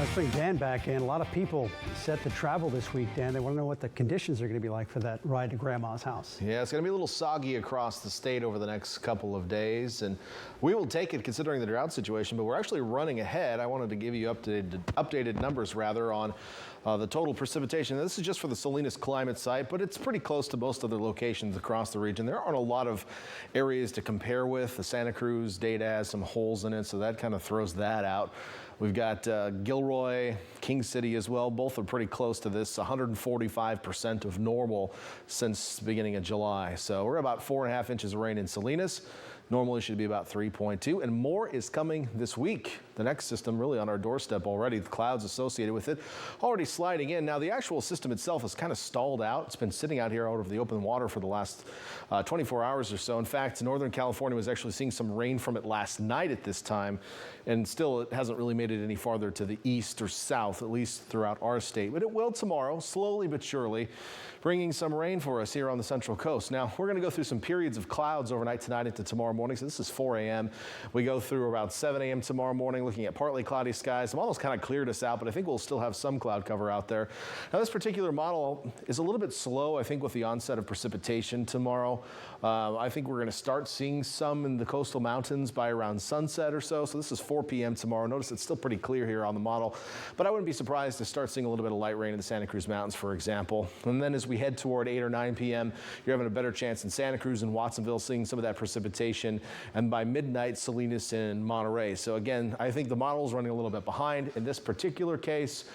Let's bring Dan back in. A lot of people set to travel this week, Dan. They want to know what the conditions are going to be like for that ride to Grandma's house. Yeah, it's going to be a little soggy across the state over the next couple of days, and we will take it considering the drought situation, but we're actually running ahead. I wanted to give you updated numbers, rather, on the total precipitation. This is just for the Salinas climate site, but it's pretty close to most other locations across the region. There aren't a lot of areas to compare with. The Santa Cruz data has some holes in it, so that kind of throws that out. We've got Gilroy, King City as well. Both are pretty close to this, 145% of normal since the beginning of July. So we're about 4.5 inches of rain in Salinas. Normally should be about 3.2, and more is coming this week. The next system really on our doorstep already. The clouds associated with it already sliding in. Now the actual system itself is kind of stalled out. It's been sitting out here out of the open water for the last 24 hours or so. In fact, Northern California was actually seeing some rain from it last night at this time, and still it hasn't really made it any farther to the east or south, at least throughout our state. But it will tomorrow, slowly but surely, bringing some rain for us here on the Central Coast. Now, we're going to go through some periods of clouds overnight tonight into tomorrow morning. So this is 4 a.m. We go through about 7 a.m. tomorrow morning, looking at partly cloudy skies. The model's kind of cleared us out, but I think we'll still have some cloud cover out there. Now, this particular model is a little bit slow, I think, with the onset of precipitation tomorrow. I think we're going to start seeing some in the coastal mountains by around sunset or so. So this is 4 p.m. tomorrow. Notice it's still pretty clear here on the model, but I wouldn't be surprised to start seeing a little bit of light rain in the Santa Cruz Mountains, for example. And then as we head toward 8 or 9 p.m., you're having a better chance in Santa Cruz and Watsonville, seeing some of that precipitation. And by midnight, Salinas and Monterey. So again, I think the model is running a little bit behind in this particular case.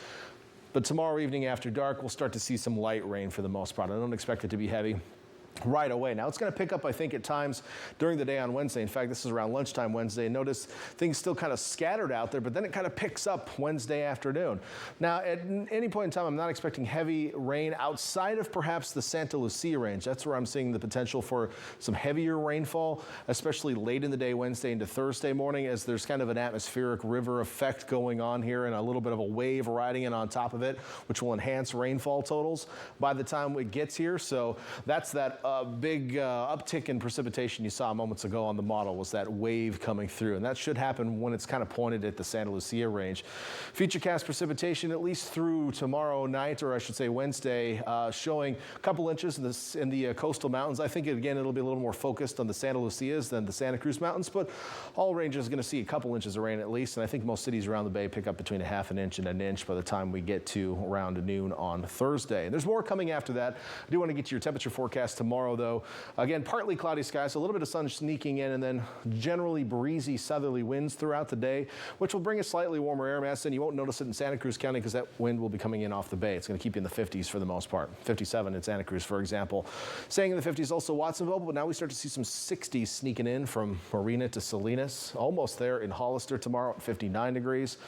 But tomorrow evening after dark, we'll start to see some light rain for the most part. I don't expect it to be heavy right away. Now, it's going to pick up, I think, at times during the day on Wednesday. In fact, this is around lunchtime Wednesday. Notice things still kind of scattered out there, but then it kind of picks up Wednesday afternoon. Now, at any point in time, I'm not expecting heavy rain outside of perhaps the Santa Lucia range. That's where I'm seeing the potential for some heavier rainfall, especially late in the day Wednesday into Thursday morning, as there's kind of an atmospheric river effect going on here and a little bit of a wave riding in on top of it, which will enhance rainfall totals by the time it gets here. So that's that big uptick in precipitation you saw moments ago on the model, was that wave coming through, and that should happen when it's kind of pointed at the Santa Lucia range. FUTURECAST precipitation at least through tomorrow night, or I should say Wednesday, showing a couple inches in the coastal mountains. I think again it'll be a little more focused on the Santa Lucias than the Santa Cruz Mountains, but all ranges are going to see a couple inches of rain at least, and I think most cities around the bay pick up between 1/2 inch and 1 inch by the time we get to around noon on Thursday. And there's more coming after that. I do want to get to your temperature forecast tomorrow, though. Again, partly cloudy skies, a little bit of sun sneaking in, and then generally breezy southerly winds throughout the day, which will bring a slightly warmer air mass in. You won't notice it in Santa Cruz County because that wind will be coming in off the bay. It's going to keep you in the 50s for the most part. 57 in Santa Cruz, for example. Staying in the 50s also Watsonville, but now we start to see some 60s sneaking in from Marina to Salinas. Almost there in Hollister tomorrow at 59 degrees.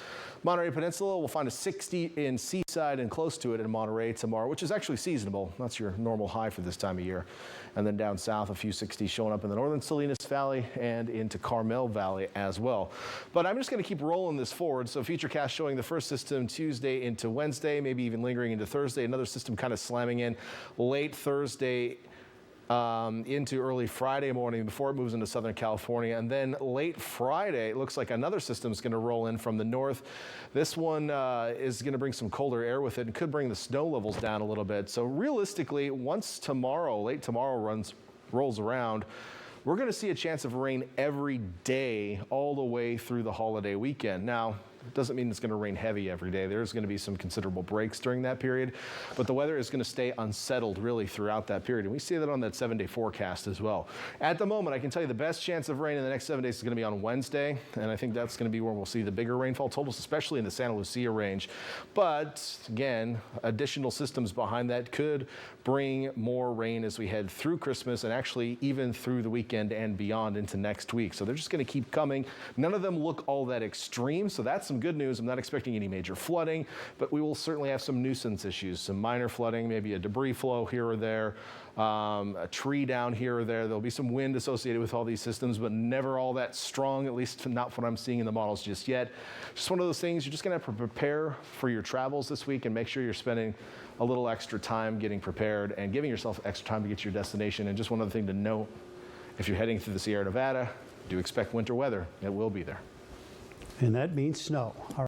Monterey Peninsula, we'll find a 60 in Seaside and close to it in Monterey tomorrow, which is actually seasonable. That's your normal high for this time of year. And then down south, a few 60s showing up in the northern Salinas Valley and into Carmel Valley as well. But I'm just going to keep rolling this forward. So FUTURECAST showing the first system Tuesday into Wednesday, maybe even lingering into Thursday. Another system kind of slamming in late Thursday into early Friday morning before it moves into Southern California. And then late Friday, it looks like another system is going to roll in from the north. This one is going to bring some colder air with it and could bring the snow levels down a little bit. So realistically, once tomorrow, late tomorrow rolls around, we're going to see a chance of rain every day all the way through the holiday weekend. Now, it doesn't mean it's going to rain heavy every day. There's going to be some considerable breaks during that period, but the weather is going to stay unsettled really throughout that period. And we see that on that 7-day forecast as well. At the moment, I can tell you the best chance of rain in the next 7 days is going to be on Wednesday, and I think that's going to be where we'll see the bigger rainfall totals, especially in the Santa Lucia range. But again, additional systems behind that could bring more rain as we head through Christmas and actually even through the weekend and beyond into next week. So they're just going to keep coming. None of them look all that extreme, so that's some good news. I'm not expecting any major flooding, but we will certainly have some nuisance issues, some minor flooding, maybe a debris flow here or there, a tree down here or there. There'll be some wind associated with all these systems, but never all that strong, at least not what I'm seeing in the models just yet. Just one of those things, you're just going to have to prepare for your travels this week and make sure you're spending a little extra time getting prepared and giving yourself extra time to get to your destination. And just one other thing to note, if you're heading through the Sierra Nevada, do expect winter weather. It will be there. And that means snow.